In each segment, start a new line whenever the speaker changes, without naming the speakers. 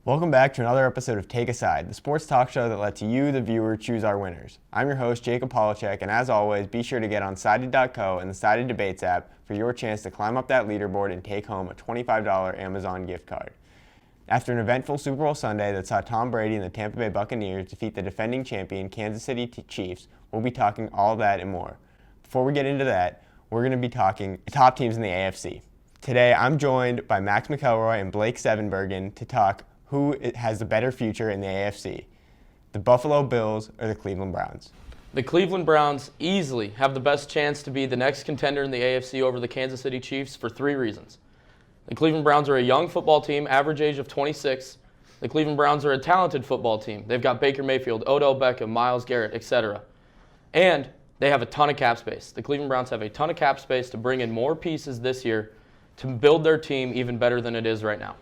Welcome back to another episode of Take a Side, the sports talk show that lets you, the viewer, choose our winners. I'm your host, Jacob Polachek, and as always, be sure to get on Sided.co and the Sided Debates app for your chance to climb up that leaderboard and take home a $25 Amazon gift card. After an eventful Super Bowl Sunday that saw Tom Brady and the Tampa Bay Buccaneers defeat the defending champion Kansas City Chiefs, we'll be talking all that and more. Before we get into that, we're going to be talking top teams in the AFC. Today, I'm joined by Max McElroy and Blake Sevenbergen to talk who has the better future in the AFC, the Buffalo Bills or the Cleveland Browns.
The Cleveland Browns easily have the best chance to be the next contender in the AFC over the Kansas City Chiefs for three reasons. The Cleveland Browns are a young football team, average age of 26. The Cleveland Browns are a talented football team. They've got Baker Mayfield, Odell Beckham, Myles Garrett, etc. And they have a ton of cap space. The Cleveland Browns have a ton of cap space to bring in more pieces this year to build their team even better than it is right now.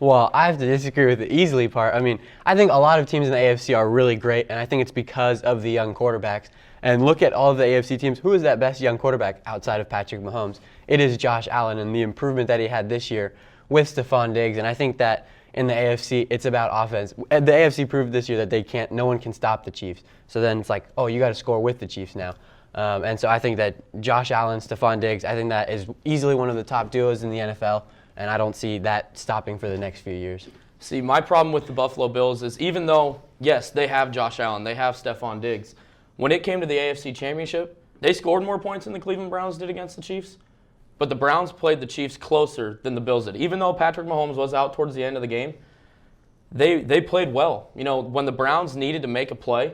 Well, I have to disagree with the easily part. I think a lot of teams in the AFC are really great, and I think it's because of the young quarterbacks. And look at all of the AFC teams. Who is that best young quarterback outside of Patrick Mahomes? It is Josh Allen, and the improvement that he had this year with Stephon Diggs. And I think that in the AFC, it's about offense. The AFC proved this year that no one can stop the Chiefs. So then it's like, oh, you got to score with the Chiefs now. And so I think that Josh Allen, Stephon Diggs, I think that is easily one of the top duos in the NFL. And I don't see that stopping for the next few years.
See, my problem with the Buffalo Bills is even though, yes, they have Josh Allen, they have Stephon Diggs, when it came to the AFC Championship, they scored more points than the Cleveland Browns did against the Chiefs. But the Browns played the Chiefs closer than the Bills did. Even though Patrick Mahomes was out towards the end of the game, they played well. You know, when the Browns needed to make a play,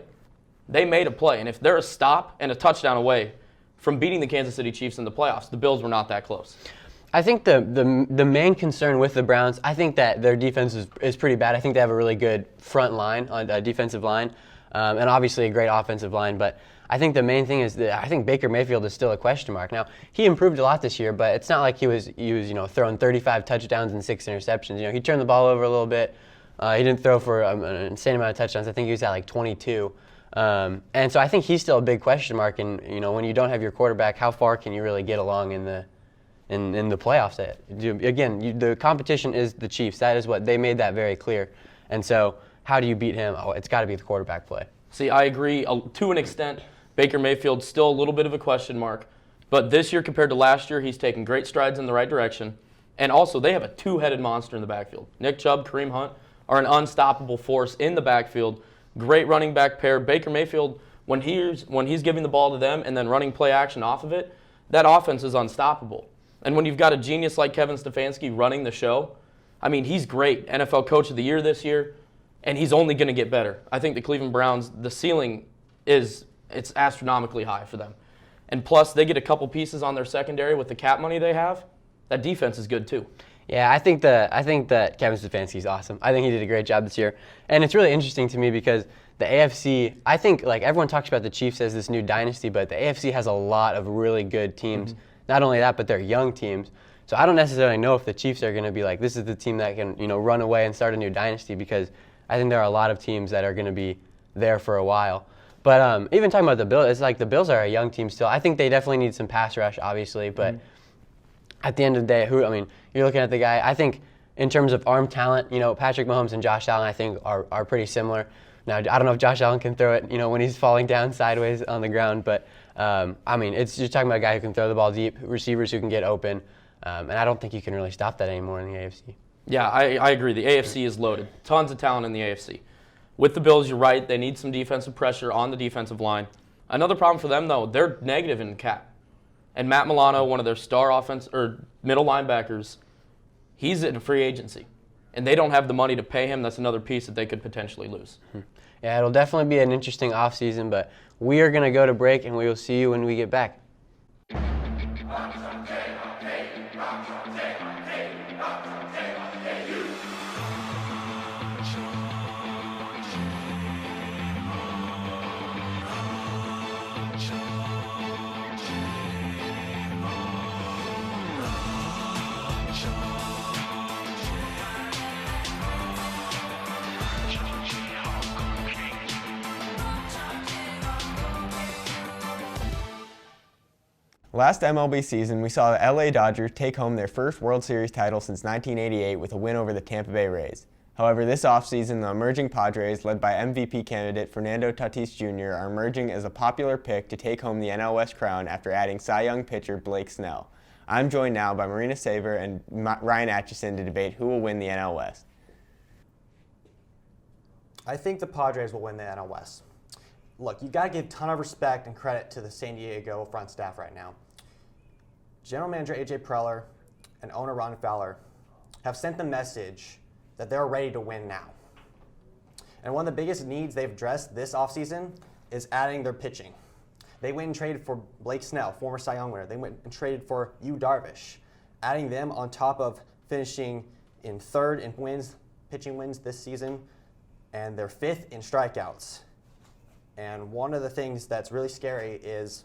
they made a play. And if they're a stop and a touchdown away from beating the Kansas City Chiefs in the playoffs, the Bills were not that close.
I think the main concern with the Browns, I think that their defense is pretty bad. I think they have a really good front line, a defensive line, and obviously a great offensive line. But I think the main thing is that I think Baker Mayfield is still a question mark. Now, he improved a lot this year, but it's not like he was throwing 35 touchdowns and 6 interceptions. He turned the ball over a little bit. He didn't throw for an insane amount of touchdowns. I think he was at like 22. And so I think he's still a big question mark. And when you don't have your quarterback, how far can you really get along in the playoffs? The competition is the Chiefs. That is what they made that very clear. And so how do you beat him? Oh, it's got to be the quarterback play.
See, I agree to an extent. Baker Mayfield's still a little bit of a question mark. But this year compared to last year, he's taken great strides in the right direction. And also, they have a two-headed monster in the backfield. Nick Chubb, Kareem Hunt are an unstoppable force in the backfield. Great running back pair. Baker Mayfield, when he's giving the ball to them and then running play action off of it, that offense is unstoppable. And when you've got a genius like Kevin Stefanski running the show, he's great. NFL Coach of the Year this year, and he's only going to get better. I think the Cleveland Browns, the ceiling it's astronomically high for them. And plus, they get a couple pieces on their secondary with the cap money they have. That defense is good too.
Yeah, I think that Kevin Stefanski is awesome. I think he did a great job this year. And it's really interesting to me because the AFC, I think everyone talks about the Chiefs as this new dynasty, but the AFC has a lot of really good teams. Mm-hmm. Not only that, but they're young teams. So I don't necessarily know if the Chiefs are going to be like, this is the team that can, run away and start a new dynasty, because I think there are a lot of teams that are going to be there for a while. But even talking about the Bills, it's like the Bills are a young team still. I think they definitely need some pass rush, obviously. But at the end of the day, you're looking at the guy. I think in terms of arm talent, Patrick Mahomes and Josh Allen, I think are pretty similar. Now, I don't know if Josh Allen can throw it, when he's falling down sideways on the ground, but it's just talking about a guy who can throw the ball deep, receivers who can get open, and I don't think you can really stop that anymore in the AFC.
Yeah, I agree. The AFC is loaded. Tons of talent in the AFC. With the Bills, you're right. They need some defensive pressure on the defensive line. Another problem for them, though, they're negative in cap. And Matt Milano, one of their star middle linebackers, he's in free agency. And they don't have the money to pay him. That's another piece that they could potentially lose.
Yeah, it'll definitely be an interesting offseason, but we are going to go to break, and we will see you when we get back.
Last MLB season, we saw the LA Dodgers take home their first World Series title since 1988 with a win over the Tampa Bay Rays. However, this offseason, the emerging Padres, led by MVP candidate Fernando Tatis Jr., are emerging as a popular pick to take home the NL West crown after adding Cy Young pitcher Blake Snell. I'm joined now by Marina Saver and Ryan Atchison to debate who will win the NL West.
I think the Padres will win the NL West. Look, you got to give a ton of respect and credit to the San Diego front staff right now. General Manager A.J. Preller and owner Ron Fowler have sent the message that they're ready to win now. And one of the biggest needs they've addressed this offseason is adding their pitching. They went and traded for Blake Snell, former Cy Young winner. They went and traded for Yu Darvish, adding them on top of finishing in third in wins, pitching wins this season, and they're fifth in strikeouts. And one of the things that's really scary is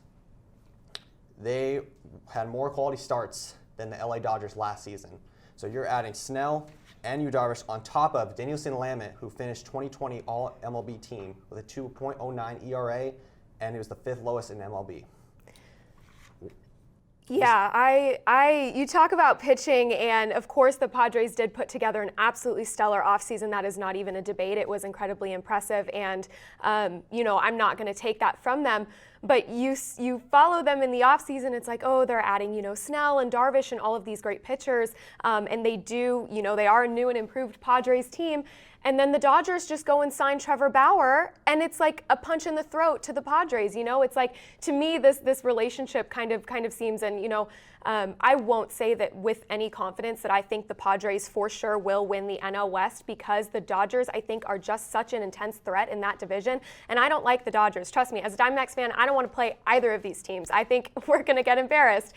they had more quality starts than the LA Dodgers last season. So you're adding Snell and Yu Darvish on top of Danielson Lamet, who finished 2020 All-MLB team with a 2.09 ERA, and it was the fifth lowest in MLB.
Yeah, you talk about pitching, and of course the Padres did put together an absolutely stellar offseason. That is not even a debate. It was incredibly impressive, and I'm not going to take that from them. But you follow them in the offseason, it's like, oh, they're adding, Snell and Darvish and all of these great pitchers, and they are a new and improved Padres team. And then the Dodgers just go and sign Trevor Bauer, and it's like a punch in the throat to the Padres. It's like, to me, this relationship kind of seems, and I won't say that with any confidence that I think the Padres for sure will win the NL West, because the Dodgers, I think, are just such an intense threat in that division. And I don't like the Dodgers. Trust me, as a Diamondbacks fan, I don't want to play either of these teams. I think we're going to get embarrassed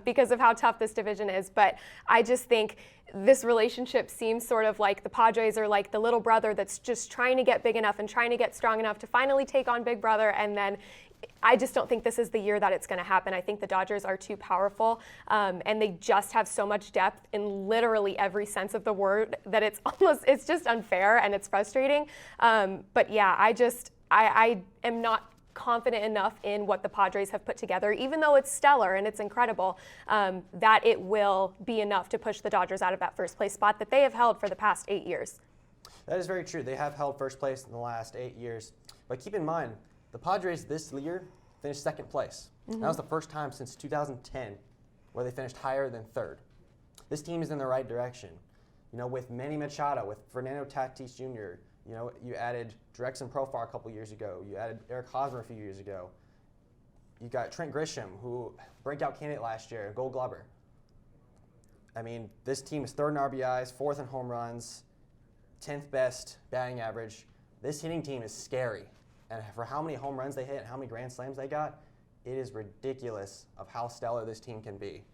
because of how tough this division is. But I just think this relationship seems sort of like the Padres are like the little brother that's just trying to get big enough and trying to get strong enough to finally take on Big Brother, and then I just don't think this is the year that it's going to happen. I think the Dodgers are too powerful, and they just have so much depth in literally every sense of the word that it's just unfair and it's frustrating. But yeah, I am not confident enough in what the Padres have put together, even though it's stellar and it's incredible, that it will be enough to push the Dodgers out of that first place spot that they have held for the past 8 years.
That is very true. They have held first place in the last 8 years. But keep in mind, the Padres this year finished second place. Mm-hmm. That was the first time since 2010 where they finished higher than third. This team is in the right direction. With Manny Machado, with Fernando Tatis Jr., you added Drexen Profar a couple years ago. You added Eric Hosmer a few years ago. You got Trent Grisham, who breakout candidate last year, Gold Glover. I mean, this team is third in RBIs, fourth in home runs, 10th best batting average. This hitting team is scary. And for how many home runs they hit and how many grand slams they got, it is ridiculous of how stellar this team can be.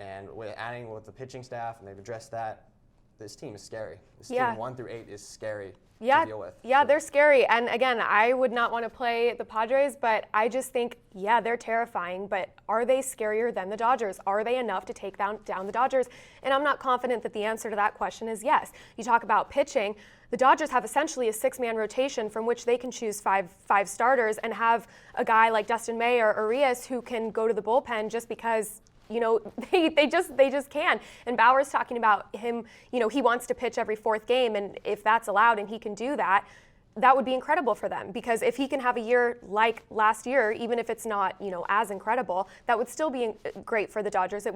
And with the pitching staff, and they've addressed that, this team is scary. This team 1 through 8 is scary to deal with.
Yeah, they're scary. And again, I would not want to play the Padres, but I just think, they're terrifying. But are they scarier than the Dodgers? Are they enough to take down the Dodgers? And I'm not confident that the answer to that question is yes. You talk about pitching. The Dodgers have essentially a 6-man rotation from which they can choose five starters and have a guy like Dustin May or Urias who can go to the bullpen just because they just can. And Bauer's talking about him, he wants to pitch every fourth game, and if that's allowed and he can do that, that would be incredible for them, because if he can have a year like last year, even if it's not, as incredible, that would still be great for the Dodgers. It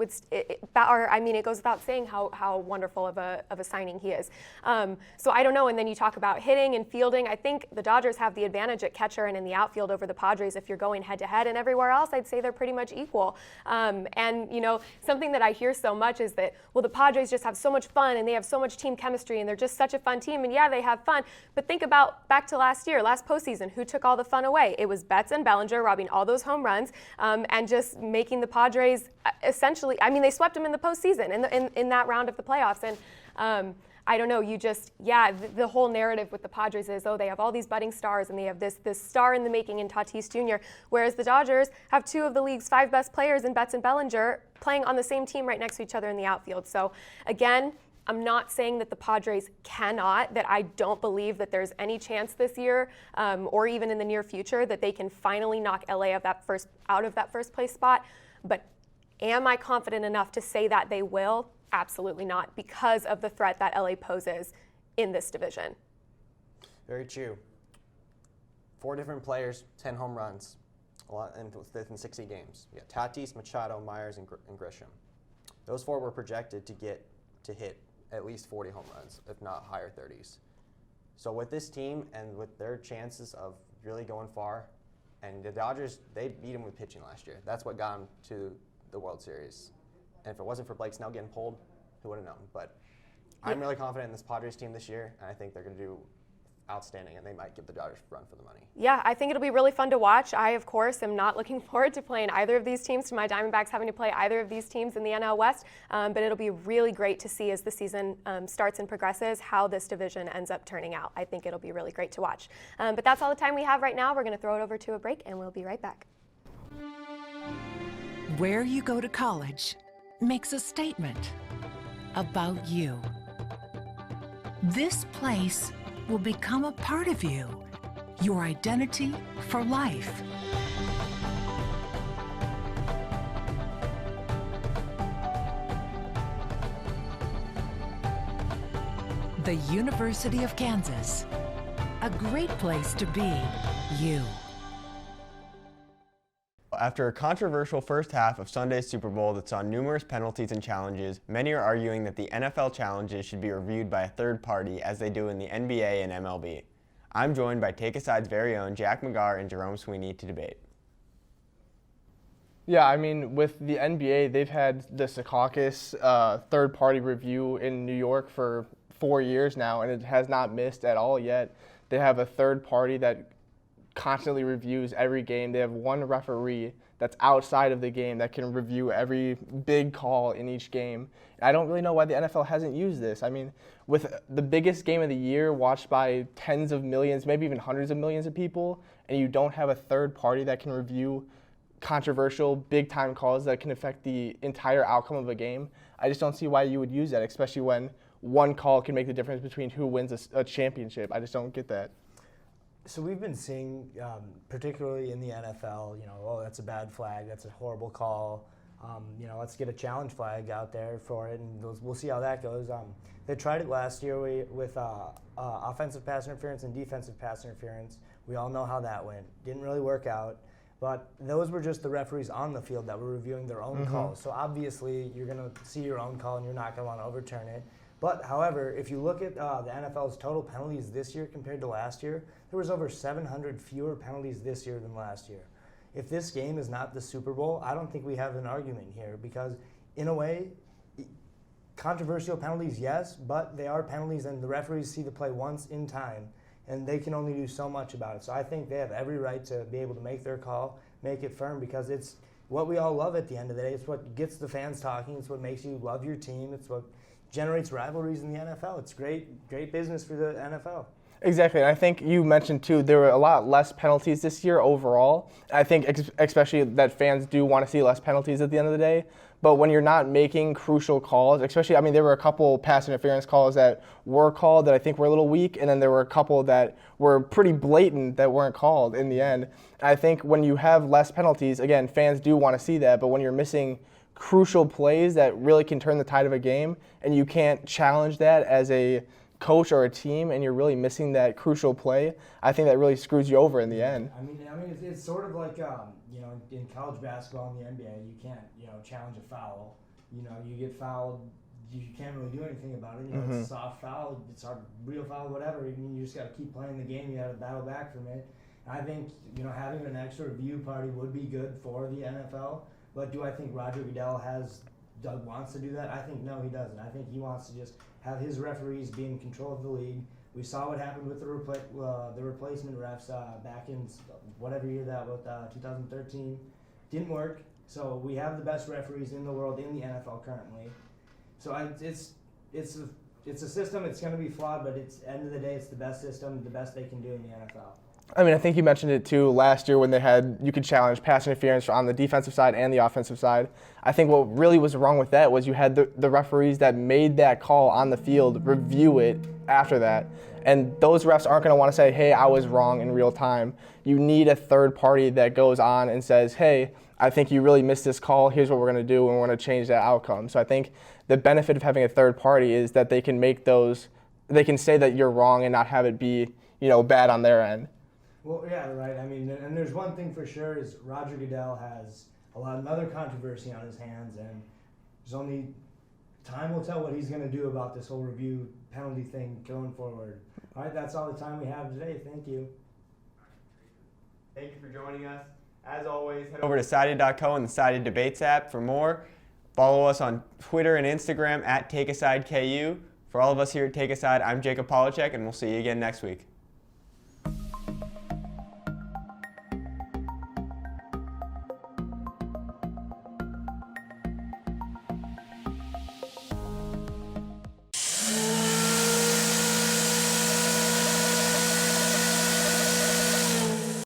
goes without saying how wonderful of a signing he is. So I don't know. And then you talk about hitting and fielding. I think the Dodgers have the advantage at catcher and in the outfield over the Padres if you're going head to head, and everywhere else I'd say they're pretty much equal. And something that I hear so much is that, well, the Padres just have so much fun and they have so much team chemistry and they're just such a fun team. And yeah, they have fun, but think about back to last postseason, who took all the fun away? It was Betts and Bellinger robbing all those home runs, and just making the Padres essentially, they swept them in the postseason in that round of the playoffs. And I don't know, the whole narrative with the Padres is, they have all these budding stars and they have this star in the making in Tatis Jr., whereas the Dodgers have 2 of the league's 5 best players in Betts and Bellinger playing on the same team right next to each other in the outfield. So again, I'm not saying that the Padres cannot, that I don't believe that there's any chance this year, or even in the near future, that they can finally knock LA out of that first place spot. But am I confident enough to say that they will? Absolutely not, because of the threat that LA poses in this division.
Very true. 4 different players, 10 home runs, a lot within 60 games. You got Tatis, Machado, Myers, and Grisham. Those 4 were projected to hit at least 40 home runs, if not higher 30s. So with this team and with their chances of really going far, and the Dodgers, they beat them with pitching last year. That's what got them to the World Series. And if it wasn't for Blake Snell getting pulled, who would have known? But I'm really confident in this Padres team this year, and I think they're going to do outstanding, and they might give the Dodgers a run for the money.
Yeah, I think it'll be really fun to watch. I, of course, am not looking forward to playing either of these teams, to my Diamondbacks having to play either of these teams in the NL West, but it'll be really great to see as the season starts and progresses how this division ends up turning out. I think it'll be really great to watch. But that's all the time we have right now. We're going to throw it over to a break, and we'll be right back.
Where you go to college makes a statement about you. This place will become a part of you, your identity for life. The University of Kansas, a great place to be you.
After a controversial first half of Sunday's Super Bowl that saw numerous penalties and challenges, many are arguing that the NFL challenges should be reviewed by a third party as they do in the NBA and MLB. I'm joined by Take a Side's very own Jack McGar and Jerome Sweeney to debate.
Yeah, I mean, with the NBA, they've had the Secaucus third-party review in New York for 4 years now, and it has not missed at all yet. They have a third party that constantly reviews every game. They have one referee that's outside of the game that can review every big call in each game. I don't really know why the NFL hasn't used this. I mean, with the biggest game of the year watched by tens of millions, maybe even hundreds of millions of people, and you don't have a third party that can review controversial big-time calls that can affect the entire outcome of a game, I just don't see why you would use that, especially when one call can make the difference between who wins a championship. I just don't get that.
So we've been seeing, particularly in the NFL, oh, that's a bad flag, that's a horrible call. Let's get a challenge flag out there for it, and we'll see how that goes. They tried it last year with offensive pass interference and defensive pass interference. We all know how that went. Didn't really work out, but those were just the referees on the field that were reviewing their own calls. So obviously, you're going to see your own call, and you're not going to want to overturn it. But, however, if you look at the NFL's total penalties this year compared to last year, there was over 700 fewer penalties this year than last year. If this game is not the Super Bowl, I don't think we have an argument here because, in a way, controversial penalties, yes, but they are penalties and the referees see the play once in time and they can only do so much about it. So I think they have every right to be able to make their call, make it firm because it's what we all love at the end of the day. It's what gets the fans talking. It's what makes you love your team. It's what generates rivalries in the NFL. It's great business for the NFL.
Exactly, and I think you mentioned too, there were a lot less penalties this year overall. I think especially that fans do want to see less penalties at the end of the day, but when you're not making crucial calls, especially, I mean, there were a couple pass interference calls that were called that I think were a little weak, and then there were a couple that were pretty blatant that weren't called in the end. And I think when you have less penalties, again, fans do want to see that, but when you're missing crucial plays that really can turn the tide of a game, and you can't challenge that as a coach or a team, and you're really missing that crucial play, I think that really screws you over in the end.
I mean, it's sort of like in college basketball in the NBA, you can't challenge a foul. You get fouled, you can't really do anything about it. It's a soft foul, it's a real foul, whatever. You just got to keep playing the game. You got to battle back from it. I think having an extra review party would be good for the NFL. But do I think Roger Goodell wants to do that? I think no, he doesn't. I think he wants to just have his referees be in control of the league. We saw what happened with the replacement refs back in whatever year that was, 2013. Didn't work. So we have the best referees in the world in the NFL currently. So it's a system. It's going to be flawed, but at the end of the day, it's the best system, the best they can do in the NFL.
I mean, I think you mentioned it too last year when you could challenge pass interference on the defensive side and the offensive side. I think what really was wrong with that was you had the referees that made that call on the field review it after that. And those refs aren't going to want to say, hey, I was wrong in real time. You need a third party that goes on and says, hey, I think you really missed this call. Here's what we're going to do, and we're going to change that outcome. So I think the benefit of having a third party is that they can say that you're wrong and not have it be, bad on their end.
Well, yeah, right. I mean, and there's one thing for sure is Roger Goodell has another controversy on his hands, and there's only time will tell what he's going to do about this whole review penalty thing going forward. All right, that's all the time we have today. Thank you.
Thank you for joining us. As always, head over to Sided.co and the Sided Debates app for more. Follow us on Twitter and Instagram at TakeAsideKU. For all of us here at Take A Side, I'm Jacob Polachek, and we'll see you again next week.